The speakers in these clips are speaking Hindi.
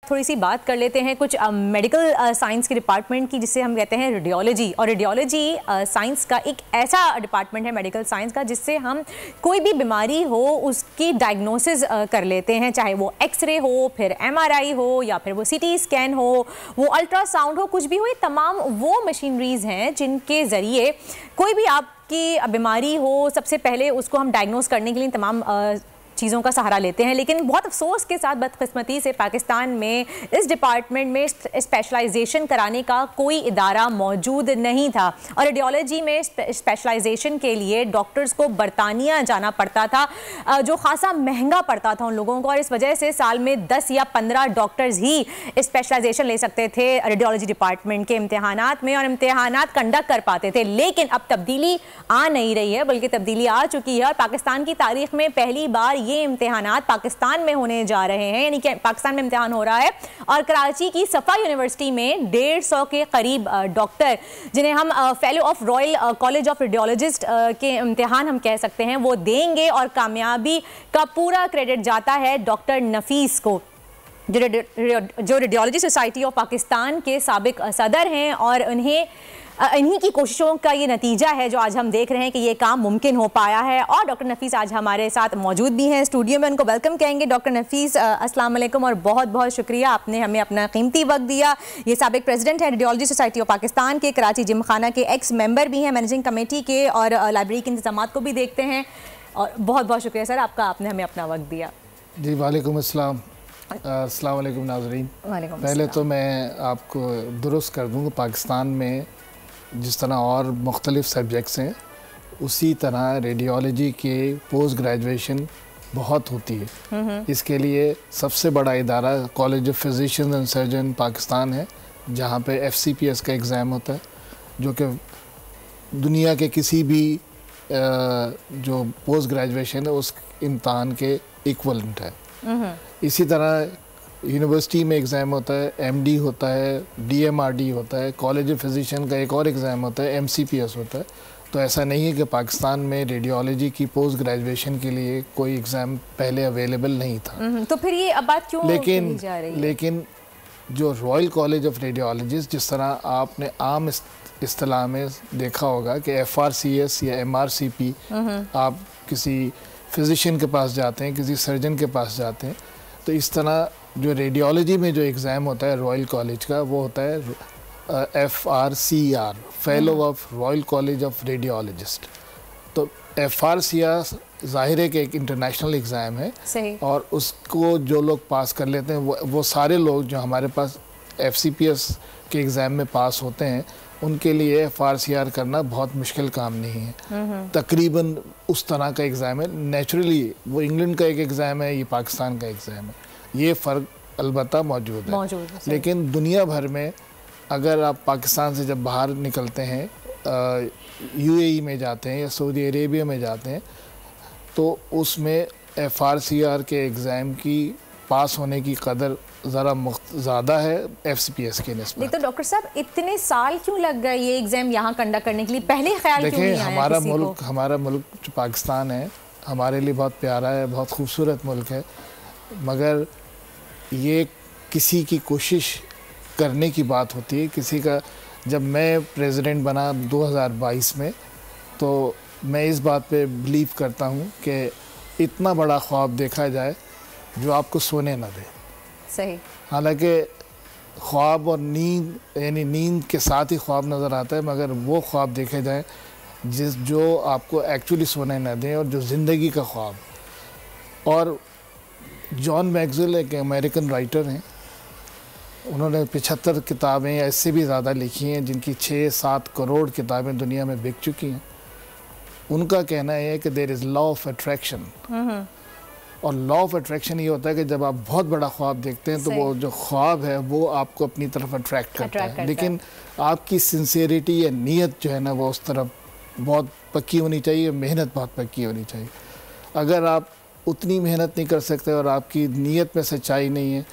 थोड़ी सी बात कर लेते हैं कुछ मेडिकल साइंस के डिपार्टमेंट की, जिसे हम कहते हैं रेडियोलॉजी। और रेडियोलॉजी साइंस का एक ऐसा डिपार्टमेंट है मेडिकल साइंस का जिससे हम कोई भी बीमारी हो उसकी डायग्नोसिस कर लेते हैं, चाहे वो एक्सरे हो, फिर MRI हो, या फिर वो CT स्कैन हो, वो अल्ट्रासाउंड हो, कुछ भी हो। ये तमाम वो मशीनरीज हैं जिनके ज़रिए कोई भी आपकी बीमारी हो सबसे पहले उसको हम डायग्नोस करने के लिए तमाम चीज़ों का सहारा लेते हैं। लेकिन बहुत अफसोस के साथ, बदकिस्मती से, पाकिस्तान में इस डिपार्टमेंट में स्पेशलाइजेशन कराने का कोई इदारा मौजूद नहीं था। और रेडियोलॉजी में स्पेशलाइजेशन के लिए डॉक्टर्स को बरतानिया जाना पड़ता था, जो खासा महंगा पड़ता था उन लोगों को। और इस वजह से साल में 10 या 15 डॉक्टर्स ही स्पेशलाइजेशन ले सकते थे रेडियोलॉजी डिपार्टमेंट के इम्तिहानात में, और इम्तिहानात कंडक्ट कर पाते थे। लेकिन अब तब्दीली आ नहीं रही है, बल्कि तब्दीली आ चुकी है। और पाकिस्तान की तारीख में पहली बार ये इम्तिहानात पाकिस्तान में होने जा रहे हैं, यानी कि पाकिस्तान में इम्तिहान हो रहा है। और कराची की सफा यूनिवर्सिटी में 150 के करीब डॉक्टर, जिन्हें हम fellow of royal college of radiologist के इम्तिहान हम कह सकते हैं, वो देंगे। और कामयाबी का पूरा क्रेडिट जाता है डॉक्टर नफीस को, जो रेडियोलॉजी सोसाइटी ऑफ पाकिस्तान के साबिक सदर हैं। और इन्हीं की कोशिशों का ये नतीजा है जो आज हम देख रहे हैं कि ये काम मुमकिन हो पाया है। और डॉक्टर नफीस आज हमारे साथ मौजूद भी हैं स्टूडियो में, उनको वेलकम कहेंगे। डॉक्टर नफीस, अस्सलाम वालेकुम और बहुत बहुत शुक्रिया, आपने हमें अपना कीमती वक्त दिया। ये साबिक प्रेसिडेंट है रेडियोलॉजी सोसाइटी ऑफ पाकिस्तान के, कराची जिमखाना के एक्स मेंबर भी हैं मैनेजिंग कमेटी के, और लाइब्रेरी के इंतजामात को भी देखते हैं। और बहुत बहुत शुक्रिया सर आपका, आपने हमें अपना वक्त दिया। जी वालेकुम अस्सलाम। अस्सलाम वालेकुम नाज़रीन। पहले तो मैं आपको दुरुस्त कर दूँ, पाकिस्तान में जिस तरह और मुख्तलिफ सब्जेक्ट्स हैं उसी तरह रेडियोलॉजी के पोस्ट ग्रेजुएशन बहुत होती है। इसके लिए सबसे बड़ा इदारा college of physicians and surgeon Pakistan है, जहाँ पे FCPS का एग्ज़ाम होता है, जो कि दुनिया के किसी भी जो पोस्ट ग्रेजुएशन है उस इम्तहान के इक्वलेंट है। इसी तरह यूनिवर्सिटी में एग्ज़ाम होता है, MD होता है, DMRD होता है, कॉलेज ऑफ फिजिशियन का एक और एग्ज़ाम होता है, MCPS होता है। तो ऐसा नहीं है कि पाकिस्तान में रेडियोलॉजी की पोस्ट ग्रेजुएशन के लिए कोई एग्ज़ाम पहले अवेलेबल नहीं था। तो फिर ये अब बात क्यों लेकिन जा रही है? लेकिन जो रॉयल कॉलेज ऑफ रेडियोलॉजिस्ट, जिस तरह आपने आम इस्तिलाह में देखा होगा कि FRCS या MRCP, आप किसी फिजिशियन के पास जाते हैं, किसी सर्जन के पास जाते हैं, तो इस तरह जो रेडियोलॉजी में जो एग्ज़ाम होता है रॉयल कॉलेज का, वो होता है FRCR, fellow of royal college of radiologist. तो FRCR ज़ाहिर है कि एक इंटरनेशनल एग्ज़ाम है। सही। और उसको जो लोग पास कर लेते हैं वो सारे लोग जो हमारे पास FCPS के एग्ज़ाम में पास होते हैं, उनके लिए FRCR करना बहुत मुश्किल काम नहीं है। तकरीबन उस तरह का एग्ज़ाम है। नेचुरली वो इंग्लैंड का एक एग्ज़ाम है, ये पाकिस्तान का एग्ज़ाम है, ये फ़र्क अलबत्ता मौजूद है। लेकिन दुनिया भर में अगर आप पाकिस्तान से जब बाहर निकलते हैं, UAE में जाते हैं या सऊदी अरेबिया में जाते हैं, तो उसमें FRCR के एग्ज़ाम की पास होने की कदर ज़रा ज़्यादा है FCPS के निस्बत। तो डॉक्टर साहब, इतने साल क्यों लग गए ये एग्ज़ाम यहाँ कंडक्ट करने के लिए? पहले ख्याल क्यों नहीं आया? हमारा मुल्क जो पाकिस्तान है हमारे लिए बहुत प्यारा है, बहुत खूबसूरत मुल्क है, मगर ये किसी की कोशिश करने की बात होती है। किसी का, जब मैं प्रेसिडेंट बना 2022 में, तो मैं इस बात पे बिलीव करता हूँ कि इतना बड़ा ख्वाब देखा जाए जो आपको सोने ना दे। सही। हालांकि ख्वाब और नींद, यानी नींद के साथ ही ख्वाब नज़र आता है, मगर वो ख्वाब देखे जाए जो आपको एक्चुअली सोने ना दें, और जो ज़िंदगी का ख्वाब। और जॉन मैक्सवेल एक अमेरिकन राइटर हैं, उन्होंने 75 किताबें या इससे भी ज़्यादा लिखी हैं, जिनकी 6-7 करोड़ किताबें दुनिया में बिक चुकी हैं। उनका कहना है कि there is law of attraction. और लॉ ऑफ अट्रैक्शन ये होता है कि जब आप बहुत बड़ा ख्वाब देखते हैं तो वो जो ख्वाब है वो आपको अपनी तरफ अट्रैक्ट करता है। लेकिन आपकी सिंसियरिटी या नीयत जो है ना, वो उस तरफ बहुत पक्की होनी चाहिए, मेहनत बहुत पक्की होनी चाहिए। अगर आप उतनी मेहनत नहीं कर सकते और आपकी नीयत में सच्चाई नहीं है,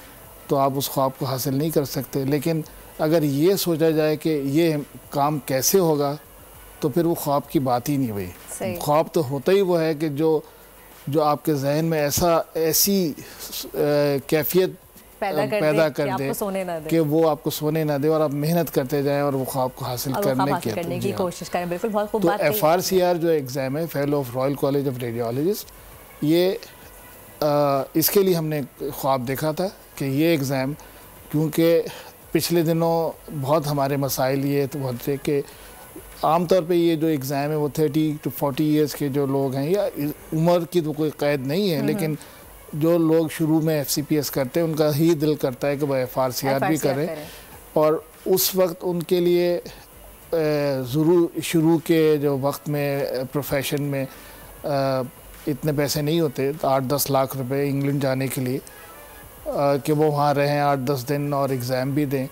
तो आप उस ख्वाब को हासिल नहीं कर सकते। लेकिन अगर ये सोचा जाए कि ये काम कैसे होगा, तो फिर वो ख्वाब की बात ही नहीं हुई। ख्वाब तो होता ही वो है कि जो आपके जहन में ऐसी कैफियत पैदा कर दे कि वो आपको सोने ना दे और आप मेहनत करते जाएं और वो ख्वाब को हासिल करने की कोशिश करें। बिल्कुल, बहुत खूब बात। तो FRCR जो एग्ज़ाम है, fellow of royal college of radiologist, ये इसके लिए हमने ख्वाब देखा था कि ये एग्ज़ाम, क्योंकि पिछले दिनों बहुत हमारे मसाइल ये तो बहुत थे कि आमतौर पे ये जो एग्ज़ाम है वो 30 to 40 ईयर्स के जो लोग हैं, या उम्र की तो कोई कैद नहीं है, लेकिन जो लोग शुरू में FCPS करते हैं उनका ही दिल करता है कि वह FRCR भी करें। और उस वक्त उनके लिए ज़रूर शुरू के जो वक्त में प्रोफेशन में इतने पैसे नहीं होते, 8-10 लाख रुपए इंग्लैंड जाने के लिए कि वो वहाँ रहें 8-10 दिन और एग्ज़ाम भी दें।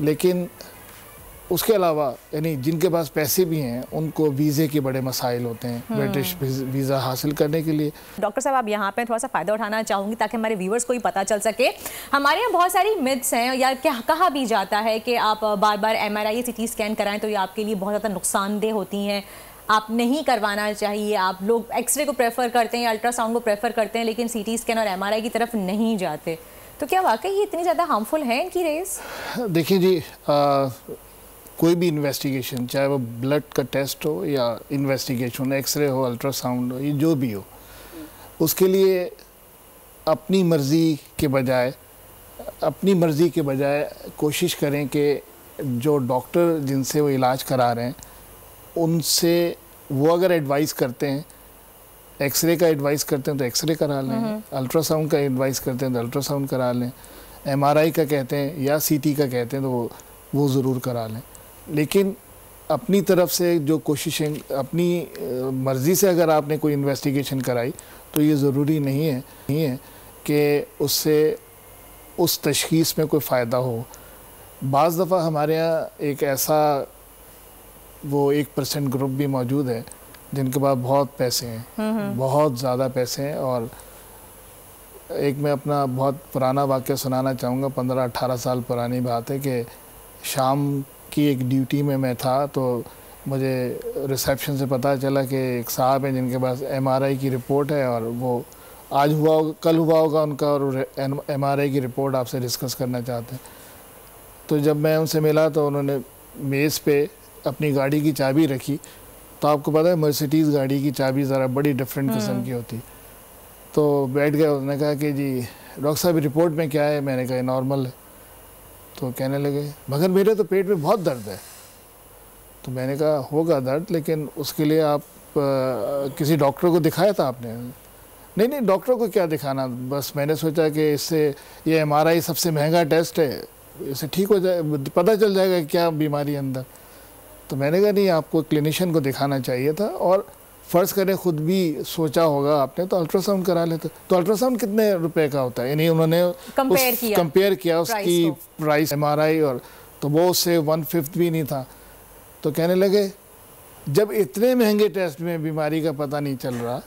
लेकिन उसके अलावा यानी जिनके पास पैसे भी हैं उनको वीज़े के बड़े मसाइल होते हैं ब्रिटिश वीज़ा हासिल करने के लिए। डॉक्टर साहब, आप यहाँ पे थोड़ा सा फ़ायदा उठाना चाहूँगी ताकि हमारे व्यूवर्स को भी पता चल सके। हमारे यहाँ बहुत सारी मिथ्स हैं, या क्या कहा भी जाता है कि आप बार बार MRI CT स्कैन कराएं तो ये आपके लिए बहुत ज़्यादा नुकसानदेह होती हैं, आप नहीं करवाना चाहिए। आप लोग एक्सरे को प्रेफर करते हैं या अल्ट्रासाउंड को प्रेफर करते हैं, लेकिन CT स्कैन और MRI की तरफ नहीं जाते। तो क्या वाकई ये इतनी ज़्यादा हार्मफुल है इनकी रेस? देखिए जी, कोई भी इन्वेस्टिगेशन, चाहे वो ब्लड का टेस्ट हो या इन्वेस्टिगेशन, एक्सरे हो, अल्ट्रासाउंड हो, ये जो भी हो, उसके लिए अपनी मर्ज़ी के बजाय कोशिश करें कि जो डॉक्टर जिनसे वो इलाज करा रहे हैं उनसे वो अगर एडवाइस करते हैं, एक्सरे का एडवाइस करते हैं तो एक्सरे करा लें, अल्ट्रासाउंड का एडवाइस करते हैं तो अल्ट्रासाउंड करा लें, MRI का कहते हैं या CT का कहते हैं तो वो ज़रूर करा लें। लेकिन अपनी तरफ से जो कोशिशें, अपनी मर्ज़ी से अगर आपने कोई इन्वेस्टिगेशन कराई तो ये ज़रूरी नहीं है कि उससे उस तशख़ीस में कोई फ़ायदा हो। बाज़ दफ़ा हमारे यहाँ एक ऐसा वो 1% ग्रुप भी मौजूद है जिनके पास बहुत पैसे हैं, बहुत ज़्यादा पैसे हैं। और एक मैं अपना बहुत पुराना वाक़या सुनाना चाहूँगा, 15-18 साल पुरानी बात है कि शाम की एक ड्यूटी में मैं था तो मुझे रिसेप्शन से पता चला कि एक साहब हैं जिनके पास MRI की रिपोर्ट है और वो आज हुआ होगा, कल हुआ होगा उनका, और MRI की रिपोर्ट आपसे डिस्कस करना चाहते हैं। तो जब मैं उनसे मिला तो उन्होंने मेज़ पे अपनी गाड़ी की चाबी रखी। तो आपको पता है मर्सिडीज़ गाड़ी की चाबी ज़रा बड़ी डिफरेंट किस्म की होती। तो बैठ गए, उसने कहा कि जी डॉक्टर साहब रिपोर्ट में क्या है? मैंने कहा नॉर्मल है। तो कहने लगे मगर मेरे तो पेट में बहुत दर्द है। तो मैंने कहा होगा दर्द, लेकिन उसके लिए आप किसी डॉक्टर को दिखाया था आपने? नहीं डॉक्टर को क्या दिखाना, बस मैंने सोचा कि इससे ये MRI सबसे महंगा टेस्ट है, इससे ठीक हो जाए, पता चल जाएगा क्या बीमारी अंदर। तो मैंने कहा नहीं, आपको क्लिनिशियन को दिखाना चाहिए था, और फ़र्ज़ करें ख़ुद भी सोचा होगा आपने तो अल्ट्रासाउंड करा लेते। तो अल्ट्रासाउंड कितने रुपए का होता है? यानी उन्होंने कंपेयर किया उसकी प्राइस MRI, और तो वो उससे 1/5 भी नहीं था। तो कहने लगे जब इतने महंगे टेस्ट में बीमारी का पता नहीं चल रहा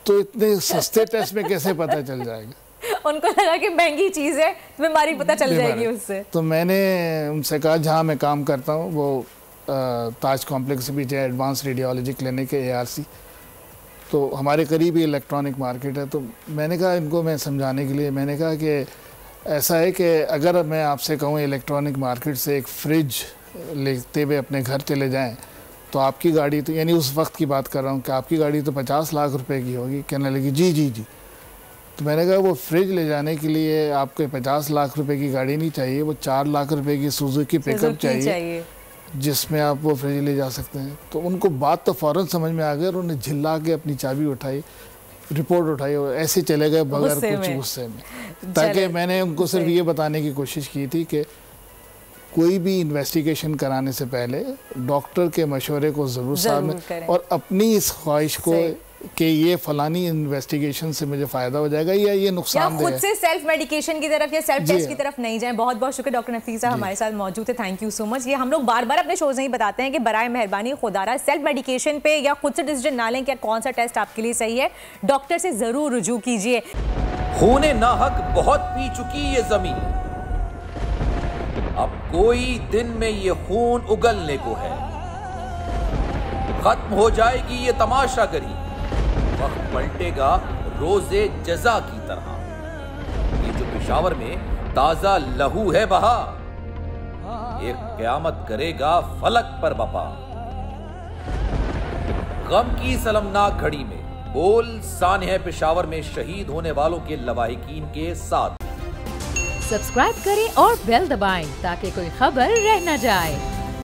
तो इतने सस्ते टेस्ट में कैसे पता चल जाएगा? उनको लगा कि महंगी चीज़ है, बीमारी पता चल जाएगी उससे। तो मैंने उनसे कहा जहाँ मैं काम करता हूँ वो ताज कॉम्प्लेक्स भी है, एडवांस रेडियोलॉजी क्लिनिक है, ARC, तो हमारे करीब ही इलेक्ट्रॉनिक मार्केट है। तो मैंने कहा इनको मैं समझाने के लिए, मैंने कहा कि ऐसा है कि अगर मैं आपसे कहूँ इलेक्ट्रॉनिक मार्केट से एक फ्रिज लेते हुए अपने घर चले जाएं तो आपकी गाड़ी तो, यानी उस वक्त की बात कर रहा हूँ, कि आपकी गाड़ी तो 50 लाख रुपए की होगी। कहने लगी जी। तो मैंने कहा वो फ्रिज ले जाने के लिए आपको 50 लाख रुपए की गाड़ी नहीं चाहिए, वो 4 लाख रुपए की सुजुकी पिकअप चाहिए जिसमें आप वो फ्रिज ले जा सकते हैं। तो उनको बात तो फ़ौरन समझ में आ गई और उन्हें झिल्ला के अपनी चाबी उठाई, रिपोर्ट उठाई और ऐसे चले गए बगैर कुछ गुस्से में। ताकि मैंने उनको सिर्फ ये बताने की कोशिश की थी कि कोई भी इन्वेस्टिगेशन कराने से पहले डॉक्टर के मशवरे को ज़रूर सामने, और अपनी इस ख्वाहिश को कि ये फलानी इन्वेस्टिगेशन से मुझे फ़ायदा हो जाएगा या ये नुकसान खुद से सेल्फ मेडिकेशन की तरफ या सेल्फ टेस्ट की तरफ नहीं जाएं। बहुत बहुत शुक्रिया डॉक्टर नफीस साहब हमारे साथ मौजूद थे, थैंक यू सो मच। ये हम लोग बार बार अपने शोज में ही बताते हैं कि बराए मेहरबानी खुदारा सेल्फ मेडिकेशन पे या खुद से डिसीजन ना लें कि कौन सा टेस्ट आपके लिए सही है, डॉक्टर से ज़रूर रुजू कीजिए। खूने नाहक बहुत पी चुकी ये जमीन, अब कोई दिन में ये खून उगलने को है, खत्म हो जाएगी ये तमाशागरी, वक्त पलटेगा रोजे जजा की तरह। ये जो पेशावर में ताजा लहू है बहा, एक क़यामत करेगा फलक पर बपा। गम की सलमनाक घड़ी में बोल सानिया पेशावर में शहीद होने वालों के लवाहिकीन के साथ। सब्सक्राइब करें और बेल दबाएं ताकि कोई खबर रह न जाए।